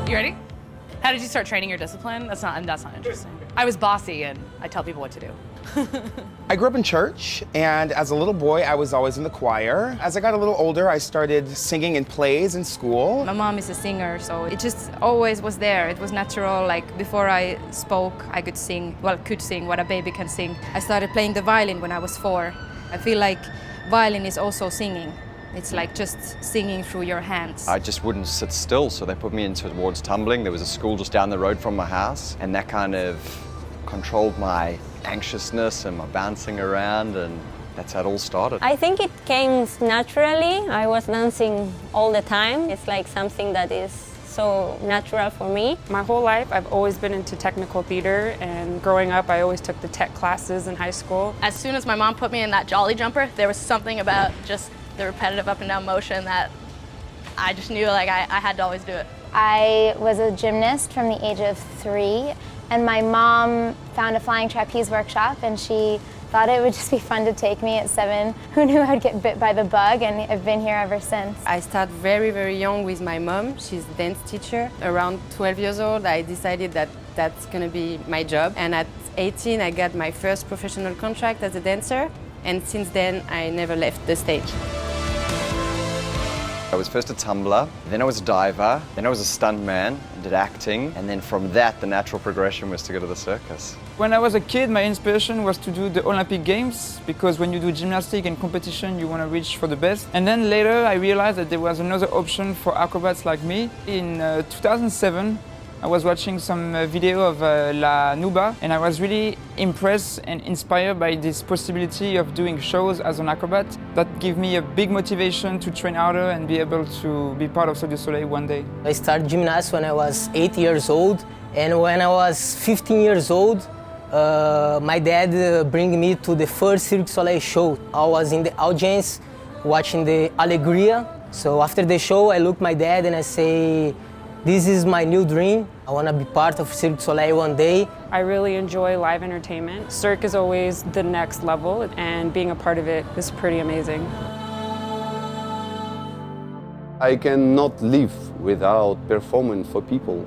You ready? How did you start training your discipline? That's not interesting. I was bossy and I tell people what to do. I grew up in church, and as a little boy, I was always in the choir. As I got a little older, I started singing in plays in school. My mom is a singer, so it just always was there. It was natural, like before I spoke, I could sing what a baby can sing. I started playing the violin when I was 4. I feel like violin is also singing. It's like just singing through your hands. I just wouldn't sit still, so they put me towards tumbling. There was a school just down the road from my house, and that kind of controlled my anxiousness and my bouncing around, and that's how it all started. I think it came naturally. I was dancing all the time. It's like something that is so natural for me. My whole life, I've always been into technical theater, and growing up, I always took the tech classes in high school. As soon as my mom put me in that jolly jumper, there was something about just the repetitive up and down motion that I just knew like I had to always do it. I was a gymnast from the age of 3, and my mom found a flying trapeze workshop, and she thought it would just be fun to take me at 7. Who knew I'd get bit by the bug, and I've been here ever since. I started very, very young with my mom. She's a dance teacher. Around 12 years old, I decided that that's gonna be my job. And at 18, I got my first professional contract as a dancer. And since then, I never left the stage. I was first a tumbler, then I was a diver, then I was a stuntman and did acting, and then from that the natural progression was to go to the circus. When I was a kid, my inspiration was to do the Olympic Games, because when you do gymnastics and competition, you want to reach for the best. And then later I realized that there was another option for acrobats like me. In 2007, I was watching some video of La Nuba, and I was really impressed and inspired by this possibility of doing shows as an acrobat. That gave me a big motivation to train harder and be able to be part of Cirque du Soleil one day. I started gymnastics when I was 8 years old, and when I was 15 years old, my dad bring me to the first Cirque du Soleil show. I was in the audience watching the Alegria. So after the show, I looked at my dad and I say, "This is my new dream. I want to be part of Cirque du Soleil one day." I really enjoy live entertainment. Cirque is always the next level, and being a part of it is pretty amazing. I cannot live without performing for people.